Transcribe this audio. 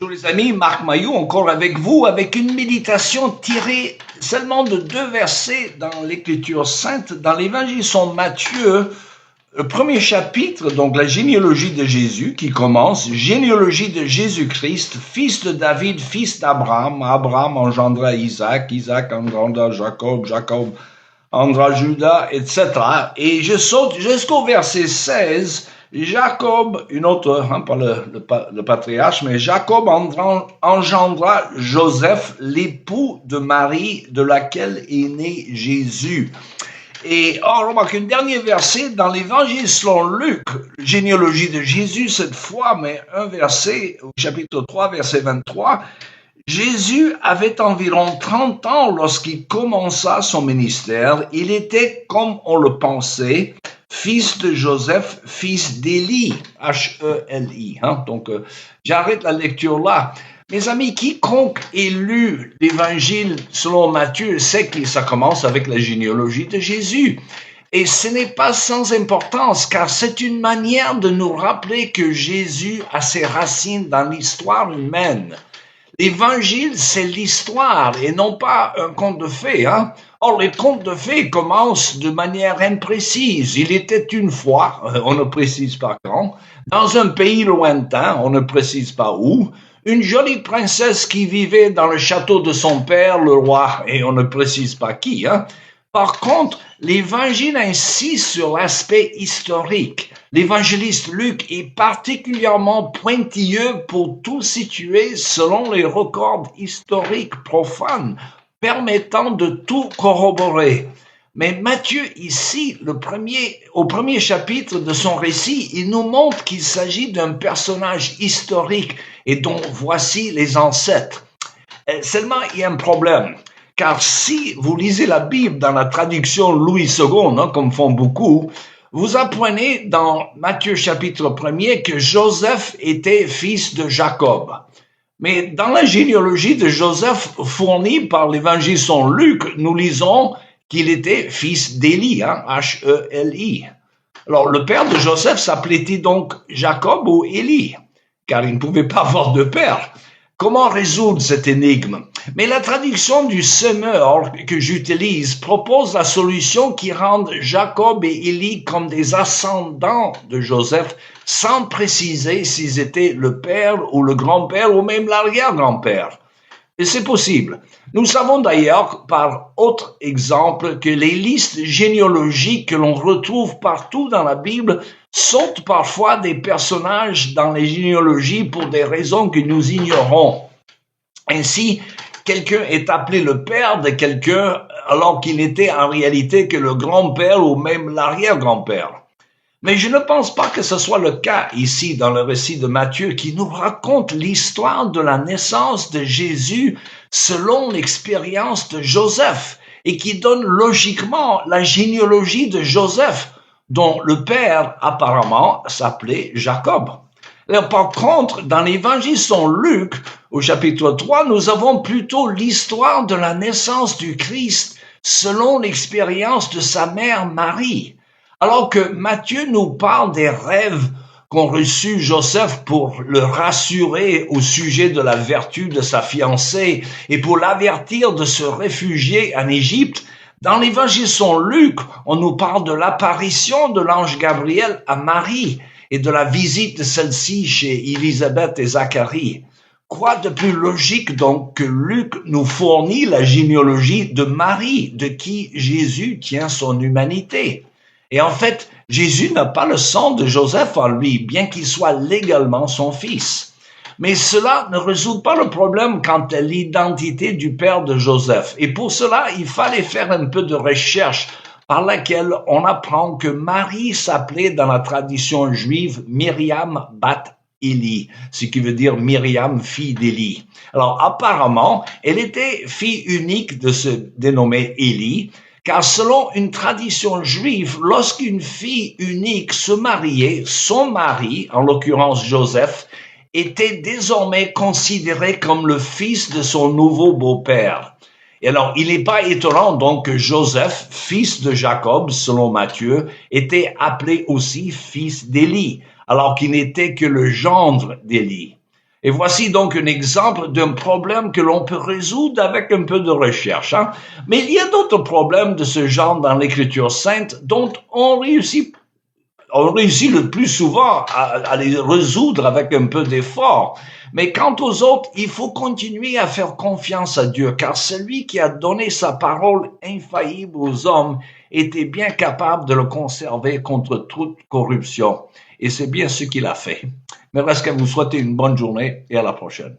Bonjour les amis, Marc Maillot encore avec vous, avec une méditation tirée seulement de 2 versets dans l'Écriture sainte, dans l'Évangile selon Matthieu, le premier chapitre, donc la généalogie de Jésus qui commence, généalogie de Jésus-Christ, fils de David, fils d'Abraham, Abraham engendra Isaac, Isaac engendra Jacob, Jacob engendra Judas, etc. Et je saute jusqu'au verset 16, Jacob, une autre, pas le patriarche, mais Jacob engendra Joseph, l'époux de Marie, de laquelle est né Jésus. Et on remarque un dernier verset dans l'Évangile selon Luc, généalogie de Jésus cette fois, mais un verset, au chapitre 3, verset 23, Jésus avait environ 30 ans lorsqu'il commença son ministère. Il était, comme on le pensait, fils de Joseph, fils d'Élie, H-E-L-I. Donc, j'arrête la lecture là. Mes amis, quiconque ait lu l'Évangile selon Matthieu sait que ça commence avec la généalogie de Jésus. Et ce n'est pas sans importance, car c'est une manière de nous rappeler que Jésus a ses racines dans l'histoire humaine. L'Évangile, c'est l'histoire et non pas un conte de fées. Or, les contes de fées commencent de manière imprécise. Il était une fois, on ne précise pas quand, dans un pays lointain, on ne précise pas où, une jolie princesse qui vivait dans le château de son père, le roi, et on ne précise pas qui. Par contre, l'Évangile insiste sur l'aspect historique. L'évangéliste Luc est particulièrement pointilleux pour tout situer selon les records historiques profanes, permettant de tout corroborer. Mais Matthieu, ici, au premier chapitre de son récit, il nous montre qu'il s'agit d'un personnage historique et dont voici les ancêtres. Seulement, il y a un problème. Car si vous lisez la Bible dans la traduction Louis II, comme font beaucoup, vous apprenez dans Matthieu chapitre 1er que Joseph était fils de Jacob. Mais dans la généalogie de Joseph fournie par l'évangile selon Luc, nous lisons qu'il était fils d'Élie, H-E-L-I. Alors, le père de Joseph s'appelait-il donc Jacob ou Élie? Car il ne pouvait pas avoir de père. Comment résoudre cette énigme? Mais la traduction du semeur que j'utilise propose la solution qui rend Jacob et Élie comme des ascendants de Joseph sans préciser s'ils étaient le père ou le grand-père ou même l'arrière-grand-père. Et c'est possible. Nous savons d'ailleurs par autre exemple que les listes généalogiques que l'on retrouve partout dans la Bible sautent parfois des personnages dans les généalogies pour des raisons que nous ignorons. Ainsi, quelqu'un est appelé le père de quelqu'un alors qu'il n'était en réalité que le grand-père ou même l'arrière-grand-père. Mais je ne pense pas que ce soit le cas ici dans le récit de Matthieu qui nous raconte l'histoire de la naissance de Jésus selon l'expérience de Joseph et qui donne logiquement la généalogie de Joseph dont le père apparemment s'appelait Jacob. Alors, par contre, dans l'évangile selon Luc, au chapitre 3, nous avons plutôt l'histoire de la naissance du Christ selon l'expérience de sa mère Marie. Alors que Matthieu nous parle des rêves qu'ont reçus Joseph pour le rassurer au sujet de la vertu de sa fiancée et pour l'avertir de se réfugier en Égypte, dans l'évangile selon Luc, on nous parle de l'apparition de l'ange Gabriel à Marie et de la visite de celle-ci chez Élisabeth et Zacharie. Quoi de plus logique donc que Luc nous fournit la généalogie de Marie, de qui Jésus tient son humanité. Et en fait, Jésus n'a pas le sang de Joseph en lui, bien qu'il soit légalement son fils. Mais cela ne résout pas le problème quant à l'identité du père de Joseph. Et pour cela, il fallait faire un peu de recherche par laquelle on apprend que Marie s'appelait dans la tradition juive Myriam Bat Élie, ce qui veut dire Myriam, fille d'Élie. Alors apparemment, elle était fille unique de ce dénommé Élie, car selon une tradition juive, lorsqu'une fille unique se mariait, son mari, en l'occurrence Joseph, était désormais considéré comme le fils de son nouveau beau-père. Et alors, il n'est pas étonnant donc que Joseph, fils de Jacob, selon Matthieu, était appelé aussi fils d'Élie, alors qu'il n'était que le gendre d'Élie. Et voici donc un exemple d'un problème que l'on peut résoudre avec un peu de recherche. Hein. Mais il y a d'autres problèmes de ce genre dans l'Écriture sainte dont on réussit le plus souvent à les résoudre avec un peu d'effort. Mais quant aux autres, il faut continuer à faire confiance à Dieu, car celui qui a donné sa parole infaillible aux hommes était bien capable de le conserver contre toute corruption. Et c'est bien ce qu'il a fait. Mais reste qu'à vous souhaiter une bonne journée et à la prochaine.